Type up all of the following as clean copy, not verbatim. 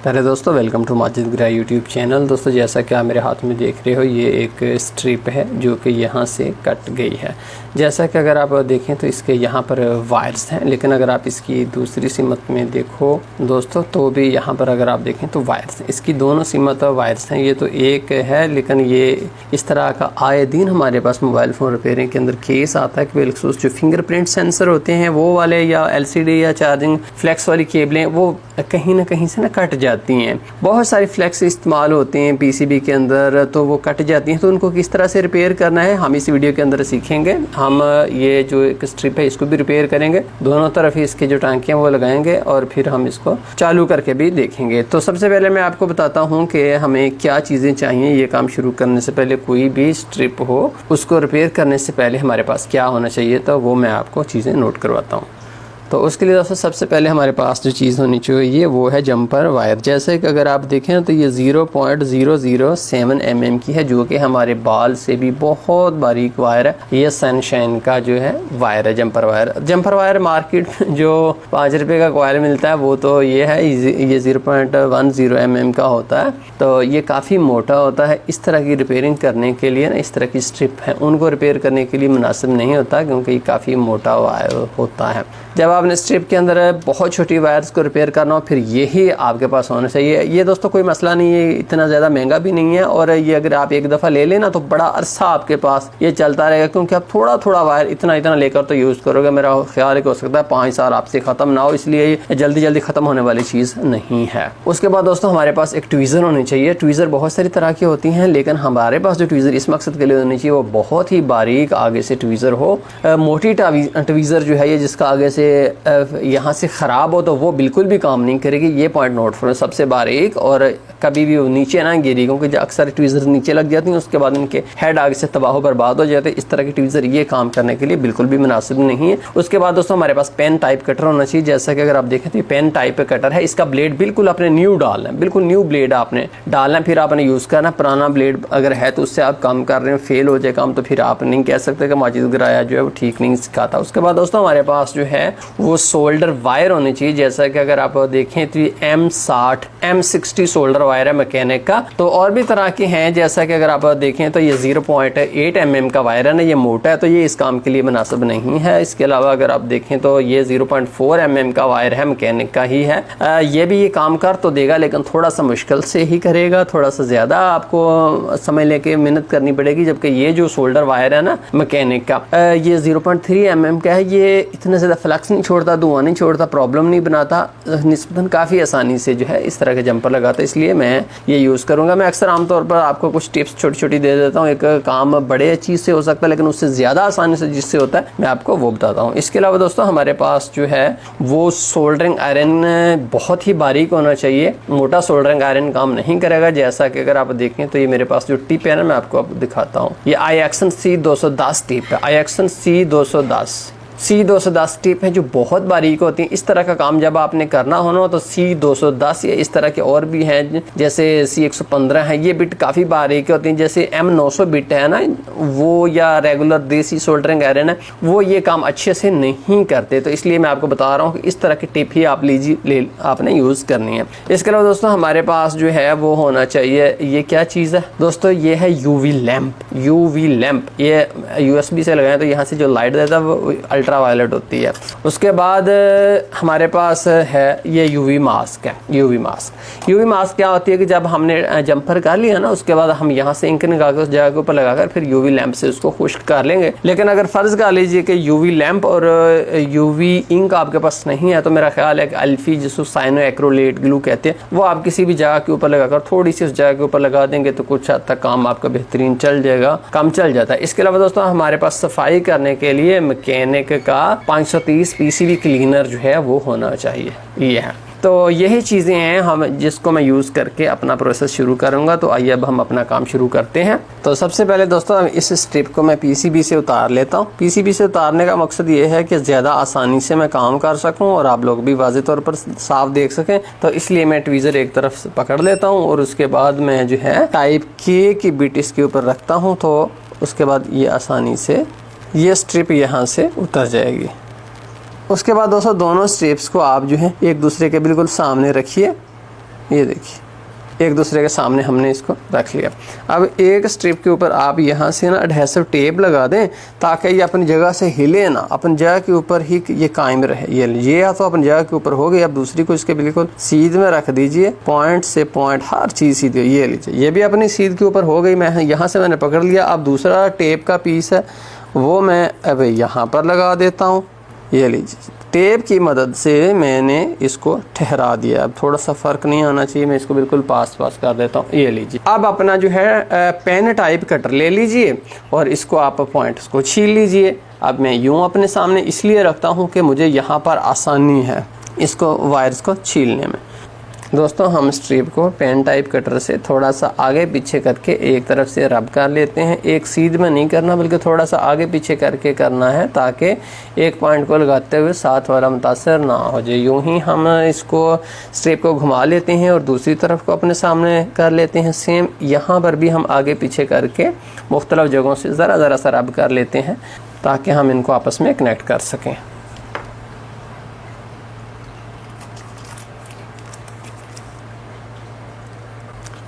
पहले दोस्तों welcome to Majid गिरा यूट्यूब चैनल। दोस्तों जैसा कि आप मेरे हाथ में देख रहे हो ये एक स्ट्रिप है जो कि यहाँ से कट गई है। जैसा कि अगर आप देखें तो इसके यहाँ पर वायर्स हैं, लेकिन अगर आप इसकी दूसरी सीमत में देखो दोस्तों तो भी यहाँ पर अगर आप देखें तो वायर्स हैं। इसकी दोनों सीमत वायर्स हैं। ये तो एक है, लेकिन ये इस तरह का आए दिन हमारे पास मोबाइल फ़ोन रिपेयरिंग के अंदर केस आता है कि बिलखसूस जो फिंगरप्रिंट सेंसर होते हैं वो वाले या LCD या चार्जिंग फ्लैक्स वाली केबलें वो कहीं ना कहीं से ना कट जाती हैं। बहुत सारी फ्लैक्स इस्तेमाल होते हैं PCB के अंदर, तो वो कट जाती हैं। तो उनको किस तरह से रिपेयर करना है हम इस वीडियो के अंदर सीखेंगे। हम ये जो एक स्ट्रिप है इसको भी रिपेयर करेंगे, दोनों तरफ ही इसकी जो टांकियाँ वो लगाएंगे और फिर हम इसको चालू करके भी देखेंगे। तो सबसे पहले मैं आपको बताता हूँ कि हमें क्या चीज़ें चाहिए ये काम शुरू करने से पहले। कोई भी स्ट्रिप हो उसको रिपेयर करने से पहले हमारे पास क्या होना चाहिए, तो वो मैं आपको चीज़ें नोट करवाता हूँ। तो उसके लिए दोस्तों सबसे पहले हमारे पास जो चीज़ होनी चाहिए वो है जंपर वायर। जैसे कि अगर आप देखें तो ये 0.007 mm की है, जो कि हमारे बाल से भी बहुत बारीक वायर है। ये सनशाइन का जो है वायर है, jumper wire. Jumper wire market में जो 5 रुपये का कॉयल मिलता है वो तो ये है, ये 0.10 mm का होता है। तो ये काफ़ी मोटा होता है। इस तरह की रिपेयरिंग करने के लिए ना इस तरह की स्ट्रिप है उनको रिपेयर करने के लिए मुनासिब नहीं होता, क्योंकि ये काफ़ी मोटा वायर होता है। जब आपने स्ट्रिप के अंदर बहुत छोटी वायर्स को रिपेयर करना हो फिर यही आपके पास होना चाहिए। ये दोस्तों कोई मसला नहीं है, इतना ज़्यादा महंगा भी नहीं है, और ये अगर आप एक दफ़ा ले लेना तो बड़ा अरसा आपके पास ये चलता रहेगा, क्योंकि आप थोड़ा थोड़ा वायर इतना इतना लेकर तो यूज़ करोगे। मेरा ख्याल है कि हो सकता है 5 साल आपसे ख़त्म ना हो, इसलिए ये जल्दी जल्दी ख़त्म होने वाली चीज़ नहीं है। उसके बाद दोस्तों हमारे पास एक ट्वीज़र होनी चाहिए। ट्वीज़र बहुत सारी तरह की होती हैं, लेकिन हमारे पास जो ट्वीज़र इस मकसद के लिए होनी चाहिए वो बहुत ही बारीक आगे से ट्वीज़र हो। मोटी ट्वीज़र जो है ये जिसका आगे से यहाँ से ख़राब हो तो वो बिल्कुल भी काम नहीं करेगी। ये पॉइंट नोट करो, सबसे बारीक, और कभी भी वो नीचे ना गिरी, क्योंकि जो अक्सर ट्वीज़र नीचे लग जाती हैं उसके बाद इनके हेड आगे से तबाह बर्बाद हो जाते हैं। इस तरह की ट्वीज़र ये काम करने के लिए बिल्कुल भी मुनासिब नहीं है। उसके बाद दोस्तों हमारे पास पेन टाइप कटर होना चाहिए। जैसा कि अगर आप देखें तो ये पेन टाइप कटर है। इसका ब्लेड बिल्कुल आपने न्यू डालना है, बिल्कुल न्यू ब्लेड आपने डालना है, फिर आपने यूज़ करना। पुराना ब्लेड अगर है तो उससे आप काम कर रहे हैं, फेल हो जाए काम, तो फिर आप नहीं कह सकते कि माजिद गिराया जो है वो ठीक नहीं सिखाता। उसके बाद दोस्तों हमारे पास जो है वो सोल्डर वायर होनी चाहिए। जैसा कि अगर आप देखें तो ये M60 M60 सोल्डर वायर है मैकेनिक का। तो और भी तरह के हैं, जैसा कि अगर आप देखें तो ये 0.8 mm का वायर है ना, ये मोटा है तो ये इस काम के लिए मुनासिब नहीं है। इसके अलावा अगर आप देखें तो ये 0.4 mm का वायर है, मैकेनिक का ही है। ये भी ये काम कर तो देगा, लेकिन थोड़ा सा मुश्किल से ही करेगा, थोड़ा सा ज़्यादा आपको समय लेके मेहनत करनी पड़ेगी। जबकि ये जो सोल्डर वायर है ना मैकेनिक का, ये 0.3 mm का है। ये इतना ज़्यादा फ्लक्स नहीं छोड़ता, धुआं नहीं छोड़ता, प्रॉब्लम नहीं बनाता, निस्बतन काफ़ी आसानी से जो है इस तरह के जंपर लगाता है, इसलिए मैं ये यूज़ करूँगा। मैं अक्सर आमतौर पर आपको कुछ टिप्स छोटी छोटी दे देता हूँ। एक काम बड़े चीज़ से हो सकता है, लेकिन उससे ज़्यादा आसानी से जिससे होता है मैं आपको वो बताता हूँ। इसके अलावा दोस्तों हमारे पास जो है वो सोल्डरिंग आयरन बहुत ही बारीक होना चाहिए। मोटा सोल्डरिंग आयरन काम नहीं करेगा। जैसा कि अगर आप देखें तो ये मेरे पास जो टिप है ना मैं आपको अब दिखाता हूँ। ये iAction C210 टिप है, iAction C210 टिप है जो बहुत बारीक होती है। इस तरह का काम जब आपने करना हो ना तो C210 या इस तरह के और भी हैं, जैसे C115 है, ये बिट काफ़ी बारीक होती हैं। जैसे M900 बिट है ना वो, या रेगुलर देसी सोल्डरिंग आयरन है, वो ये काम अच्छे से नहीं करते। तो इसलिए मैं आपको बता रहा हूँ कि इस तरह की टिप ही आप आपने यूज़ करनी है। इसके अलावा दोस्तों हमारे पास जो है वो होना चाहिए, ये क्या चीज़ है दोस्तों, ये है UV लैम्प। ये USB से लगाएं तो यहाँ से जो लाइट देता है वो अल्ट्रा वायलेट होती है। उसके बाद हमारे पास है ये UV मास्क है। UV मास्क क्या होती है कि जब हमने जंपर कर लिया ना उसके बाद हम यहाँ से इंक निकाल कर उस जगह के ऊपर लगाकर फिर UV लैंप से उसको खुश्क कर लेंगे। लेकिन अगर फर्ज कर लीजिए कि UV लैंप और UV इंक आपके पास नहीं है तो मेरा ख्याल है कि अल्फी जिसको साइनो एक्रोलेट ग्लू कहते हैं वो आप किसी भी जगह के ऊपर लगाकर थोड़ी सी उस जगह के ऊपर लगा देंगे तो कुछ हद तक काम आपका बेहतरीन चल जाएगा, काम चल जाता है। इसके अलावा दोस्तों हमारे पास सफाई करने के लिए मैकेनिक का 530 PCB क्लीनर जो है वो होना चाहिए। ये है, तो यही चीज़ें हैं हम जिसको मैं यूज़ करके अपना प्रोसेस शुरू करूँगा। तो आइए अब हम अपना काम शुरू करते हैं। तो सबसे पहले दोस्तों इस स्ट्रिप को मैं PCB से उतार लेता हूँ। PCB से उतारने का मकसद ये है कि ज़्यादा आसानी से मैं काम कर सकूँ और आप लोग भी वाज़ेह तौर पर साफ देख सकें। तो इसलिए मैं ट्वीज़र एक तरफ से पकड़ लेता हूँ और उसके बाद मैं जो है टाइप K की बिट इसके ऊपर रखता हूँ। तो उसके बाद ये आसानी से ये स्ट्रिप यहाँ से उतर जाएगी। उसके बाद दोस्तों दोनों स्ट्रिप्स को आप जो है एक दूसरे के बिल्कुल सामने रखिए ये देखिए एक दूसरे के सामने हमने इसको रख लिया। अब एक स्ट्रिप के ऊपर आप यहाँ से ना एडहेसिव टेप लगा दें ताकि ये अपनी जगह से हिले ना, अपन जगह के ऊपर ही ये कायम रहे। ये या तो अपन जगह के ऊपर हो गई। अब दूसरी को इसके बिल्कुल सीध में रख दीजिए, पॉइंट से पॉइंट हर चीज़ सीधी। ये लीजिए ये भी अपनी सीध के ऊपर हो गई। मैं यहाँ से मैंने पकड़ लिया। अब दूसरा टेप का पीस है वो मैं अब यहाँ पर लगा देता हूँ। ये लीजिए टेप की मदद से मैंने इसको ठहरा दिया। अब थोड़ा सा फ़र्क नहीं आना चाहिए, मैं इसको बिल्कुल पास कर देता हूँ। ये लीजिए अब अपना जो है पेन टाइप कटर ले लीजिए और इसको आप पॉइंट्स को छील लीजिए। अब मैं यूँ अपने सामने इसलिए रखता हूँ कि मुझे यहाँ पर आसानी है इसको वायर्स को छीलने में। दोस्तों हम स्ट्रिप को पेन टाइप कटर से थोड़ा सा आगे पीछे करके एक तरफ से रब कर लेते हैं। एक सीध में नहीं करना बल्कि थोड़ा सा आगे पीछे करके करना है ताकि एक पॉइंट को लगाते हुए साथ वाला मुतासर ना हो जाए। यूँ ही हम इसको स्ट्रिप को घुमा लेते हैं और दूसरी तरफ को अपने सामने कर लेते हैं। सेम यहाँ पर भी हम आगे पीछे करके मुख्तलिफ जगहों से ज़रा सा रब कर लेते हैं ताकि हम इनको आपस में कनेक्ट कर सकें।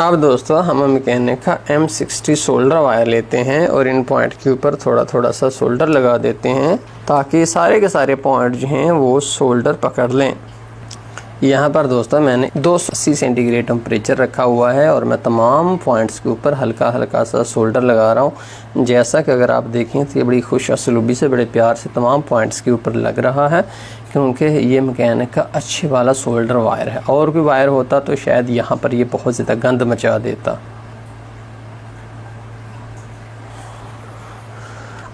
अब दोस्तों हम मैकेनिक का M60 सोल्डर वायर लेते हैं और इन पॉइंट के ऊपर थोड़ा सा सोल्डर लगा देते हैं ताकि सारे के सारे पॉइंट जो हैं वो सोल्डर पकड़ लें। यहाँ पर दोस्तों मैंने 280 सेंटीग्रेड टेम्परेचर रखा हुआ है और मैं तमाम पॉइंट्स के ऊपर हल्का सा सोल्डर लगा रहा हूँ। जैसा कि अगर आप देखें तो ये बड़ी खुश असलूबी से बड़े प्यार से तमाम पॉइंट्स के ऊपर लग रहा है क्योंकि ये मैकेनिक का अच्छे वाला सोल्डर वायर है। और कोई वायर होता तो शायद यहाँ पर ये बहुत ज़्यादा गंद मचा देता।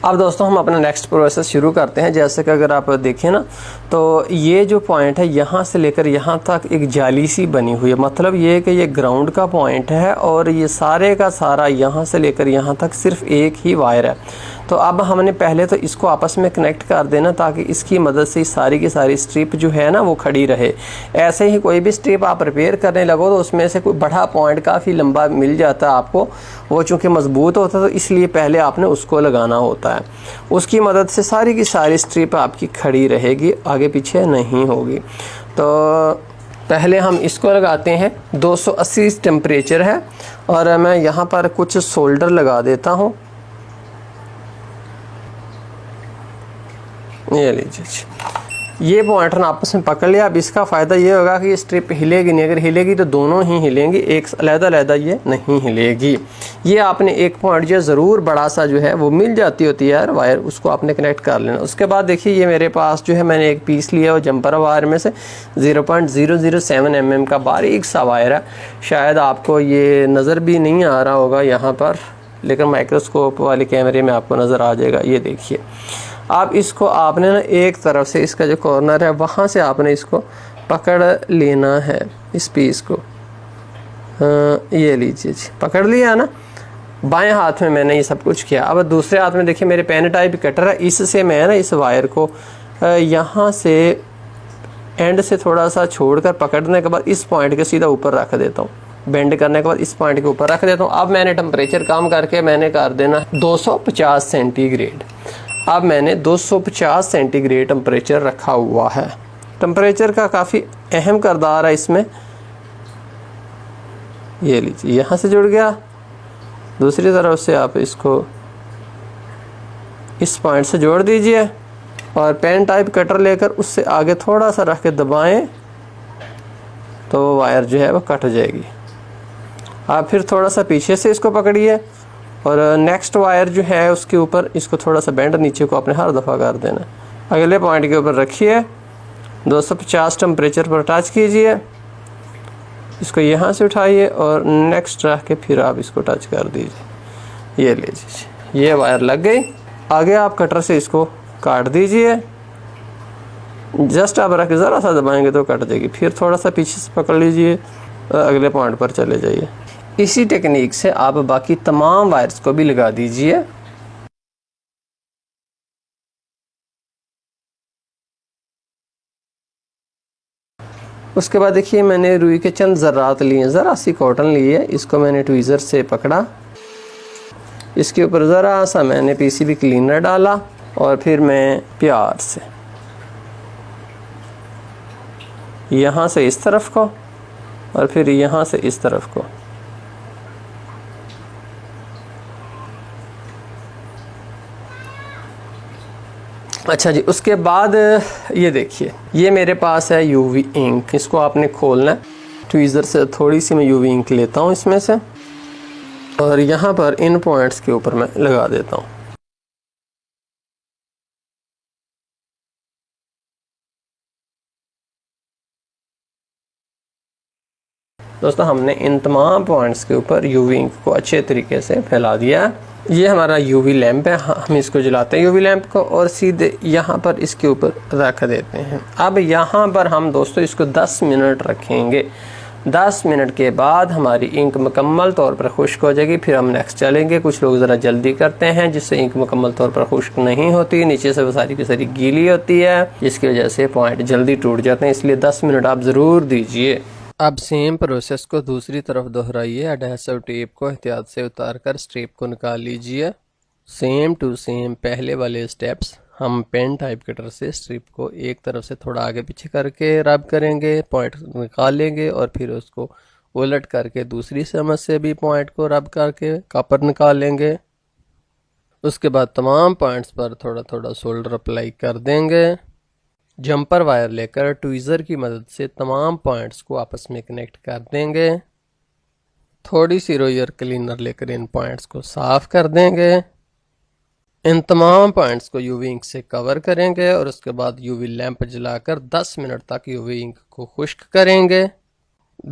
अब दोस्तों हम अपना नेक्स्ट प्रोसेस शुरू करते हैं। जैसे कि अगर आप देखें ना तो ये जो पॉइंट है यहाँ से लेकर यहाँ तक एक जाली सी बनी हुई है। मतलब ये है कि ये ग्राउंड का पॉइंट है और ये सारे का सारा यहाँ से लेकर यहाँ तक सिर्फ एक ही वायर है। तो अब हमने पहले तो इसको आपस में कनेक्ट कर देना ताकि इसकी मदद से सारी की सारी स्ट्रिप जो है ना वो खड़ी रहे। ऐसे ही कोई भी स्ट्रिप आप रिपेयर करने लगो तो उसमें से कोई बड़ा पॉइंट काफ़ी लंबा मिल जाता है आपको। वो चूँकि मजबूत होता है तो इसलिए पहले आपने उसको लगाना होता है। उसकी मदद से सारी की सारी स्ट्रिप आपकी खड़ी रहेगी, आगे पीछे नहीं होगी। तो पहले हम इसको लगाते हैं। 280 टेम्परेचर है और मैं यहाँ पर कुछ सोल्डर लगा देता हूँ। ये लीजिए ये पॉइंट ना आपस में पकड़ लिया। अब इसका फ़ायदा ये होगा कि ये स्ट्रिप हिलेगी नहीं। अगर हिलेगी तो दोनों ही हिलेंगी, एक अलग-अलग ये नहीं हिलेगी। ये आपने एक पॉइंट जो ज़रूर बड़ा सा जो है वो मिल जाती होती है यार वायर, उसको आपने कनेक्ट कर लेना। उसके बाद देखिए ये मेरे पास जो है मैंने एक पीस लिया और जंपर वायर में से 0.007 mm का बारीक सा वायर है। शायद आपको ये नज़र भी नहीं आ रहा होगा यहाँ पर, लेकिन माइक्रोस्कोप वाले कैमरे में आपको नज़र आ जाएगा। ये देखिए आप इसको आपने ना एक तरफ से इसका जो कॉर्नर है वहाँ से आपने इसको पकड़ लेना है इस पीस को। ये लीजिए पकड़ लिया ना। बाएं हाथ में मैंने ये सब कुछ किया। अब दूसरे हाथ में देखिए मेरे पेन टाइप कटर है। इससे मैं ना इस वायर को यहाँ से एंड से थोड़ा सा छोड़कर पकड़ने के बाद इस पॉइंट के सीधा ऊपर रख देता हूँ। बेंड करने के बाद इस पॉइंट के ऊपर रख देता हूँ। अब मैंने टेम्परेचर कम करके मैंने कर देना 250 सेंटीग्रेड। अब मैंने 250 सेंटीग्रेड टेम्परेचर रखा हुआ है। टेम्परेचर का काफ़ी अहम किरदार है इसमें। ये लीजिए यहाँ से जुड़ गया, दूसरी तरफ से आप इसको इस पॉइंट से जोड़ दीजिए और पेन टाइप कटर लेकर उससे आगे थोड़ा सा रख के दबाएं तो वो वायर जो है वो कट जाएगी। आप फिर थोड़ा सा पीछे से इसको पकड़िए और नेक्स्ट वायर जो है उसके ऊपर इसको थोड़ा सा बेंड नीचे को आपने हर दफ़ा कर देना। अगले पॉइंट के ऊपर रखिए, 250 टेम्परेचर पर टच कीजिए, इसको यहाँ से उठाइए और नेक्स्ट रख के फिर आप इसको टच कर दीजिए। ये लीजिए ये वायर लग गई। आगे आप कटर से इसको काट दीजिए। जस्ट आप रख के ज़रा सा दबाएंगे तो कट जाएगी। फिर थोड़ा सा पीछे से पकड़ लीजिए, अगले पॉइंट पर चले जाइए। इसी टेक्निक से आप बाकी तमाम वायर्स को भी लगा दीजिए। उसके बाद देखिए मैंने रुई के चंद ज़र्रात लिए, ज़रा सी कॉटन ली है। इसको मैंने ट्वीज़र से पकड़ा, इसके ऊपर ज़रा सा मैंने पीसीबी क्लीनर डाला और फिर मैं प्यार से यहाँ से इस तरफ को और फिर यहाँ से इस तरफ को। अच्छा जी, उसके बाद ये देखिए, ये मेरे पास है यूवी इंक। इसको आपने खोलना है। ट्वीज़र से थोड़ी सी मैं यूवी इंक लेता हूँ इसमें से, और यहाँ पर इन पॉइंट्स के ऊपर मैं लगा देता हूँ। दोस्तों, हमने इन तमाम पॉइंट्स के ऊपर यूवी इंक को अच्छे तरीके से फैला दिया है। ये हमारा यूवी लैंप है, हम इसको जलाते हैं यूवी लैंप को, और सीधे यहाँ पर इसके ऊपर रख देते हैं। अब यहाँ पर हम दोस्तों इसको 10 मिनट रखेंगे। 10 मिनट के बाद हमारी इंक मुकम्मल तौर पर खुश्क हो जाएगी। फिर हम नेक्स्ट चलेंगे। कुछ लोग ज़रा जल्दी करते हैं जिससे इंक मुकम्मल तौर पर खुश्क नहीं होती, नीचे से वो सारी की सारी गीली होती है, जिसकी वजह से पॉइंट जल्दी टूट जाते हैं। इसलिए 10 मिनट आप ज़रूर दीजिए। अब सेम प्रोसेस को दूसरी तरफ दोहराइए। एडहेसिव टेप को एहतियात से उतारकर स्ट्रिप को निकाल लीजिए। सेम टू सेम पहले वाले स्टेप्स हम पेन टाइप कटर से स्ट्रिप को एक तरफ से थोड़ा आगे पीछे करके रब करेंगे, पॉइंट निकालेंगे, और फिर उसको उलट करके दूसरी समझ से भी पॉइंट को रब करके कॉपर निकालेंगे। उसके बाद तमाम पॉइंट्स पर थोड़ा थोड़ा सोल्डर अप्लाई कर देंगे। जंपर वायर लेकर ट्वीज़र की मदद से तमाम पॉइंट्स को आपस में कनेक्ट कर देंगे। थोड़ी सी रोयर क्लीनर लेकर इन पॉइंट्स को साफ कर देंगे। इन तमाम पॉइंट्स को यूवी इंक से कवर करेंगे और उसके बाद यूवी लैंप जलाकर 10 मिनट तक यूवी इंक को खुश्क करेंगे।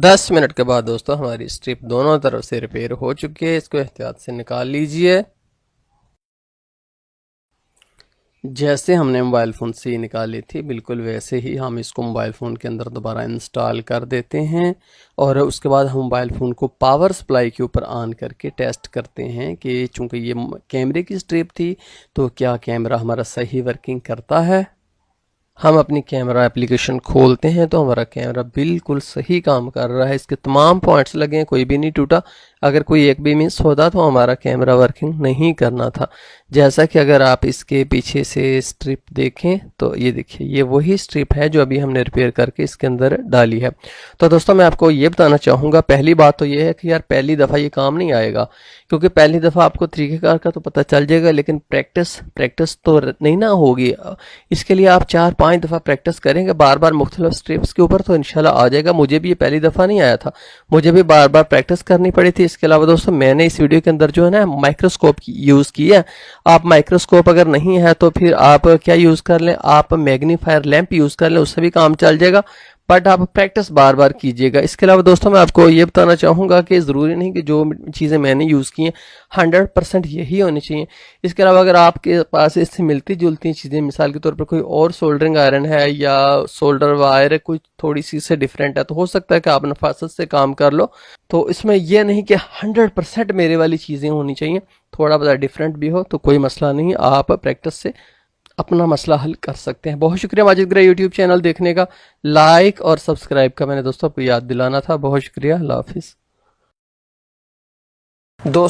10 मिनट के बाद दोस्तों हमारी स्ट्रिप दोनों तरफ से रिपेयर हो चुकी है। इसको एहतियात से निकाल लीजिए। जैसे हमने मोबाइल फ़ोन से निकाली थी बिल्कुल वैसे ही हम इसको मोबाइल फ़ोन के अंदर दोबारा इंस्टॉल कर देते हैं, और उसके बाद हम मोबाइल फ़ोन को पावर सप्लाई के ऊपर ऑन करके टेस्ट करते हैं कि चूँकि ये कैमरे की स्ट्रिप थी तो क्या कैमरा हमारा सही वर्किंग करता है। हम अपनी कैमरा एप्लीकेशन खोलते हैं तो हमारा कैमरा बिल्कुल सही काम कर रहा है। इसके तमाम पॉइंट्स लगे हैं, कोई भी नहीं टूटा। अगर कोई एक भी मिस होता तो हमारा कैमरा वर्किंग नहीं करना था। जैसा कि अगर आप इसके पीछे से स्ट्रिप देखें तो ये देखिए, ये वही स्ट्रिप है जो अभी हमने रिपेयर करके इसके अंदर डाली है। तो दोस्तों मैं आपको ये बताना चाहूँगा, पहली बात तो ये है कि यार पहली दफ़ा ये काम नहीं आएगा, क्योंकि पहली दफ़ा आपको तरीक़ेकार का तो पता चल जाएगा, लेकिन प्रैक्टिस तो नहीं ना होगी। इसके लिए आप 4-5 दफ़ा प्रैक्टिस करेंगे बार बार मुख्तलिफ स्ट्रिप्स के ऊपर तो इंशाल्लाह आ जाएगा। मुझे भी ये पहली दफ़ा नहीं आया था, मुझे भी बार बार प्रैक्टिस करनी पड़ी थी। इसके अलावा दोस्तों मैंने इस वीडियो के अंदर जो है ना माइक्रोस्कोप की यूज़ की है। आप माइक्रोस्कोप अगर नहीं है तो फिर आप क्या यूज़ कर लें, आप मैग्नीफायर लैंप यूज़ कर लें, उससे भी काम चल जाएगा, बट आप प्रैक्टिस बार बार कीजिएगा। इसके अलावा दोस्तों मैं आपको ये बताना चाहूँगा कि ज़रूरी नहीं कि जो चीज़ें मैंने यूज़ की हैं 100% यही होनी चाहिए। इसके अलावा अगर आपके पास इससे मिलती जुलती चीज़ें, मिसाल के तौर पर कोई और सोल्डरिंग आयरन है या सोल्डर वायर है, कोई थोड़ी सी से डिफरेंट है, तो हो सकता है कि आप नफासत से काम कर लो। तो इसमें यह नहीं कि 100% मेरे वाली चीज़ें होनी चाहिए, थोड़ा बहुत डिफरेंट भी हो तो कोई मसला नहीं, आप प्रैक्टिस से अपना मसला हल कर सकते हैं। बहुत शुक्रिया माजिद ग्रे यूट्यूब चैनल देखने का। लाइक और सब्सक्राइब का मैंने दोस्तों आपको याद दिलाना था। बहुत शुक्रिया। अल्लाह हाफिज़ दोस्तों।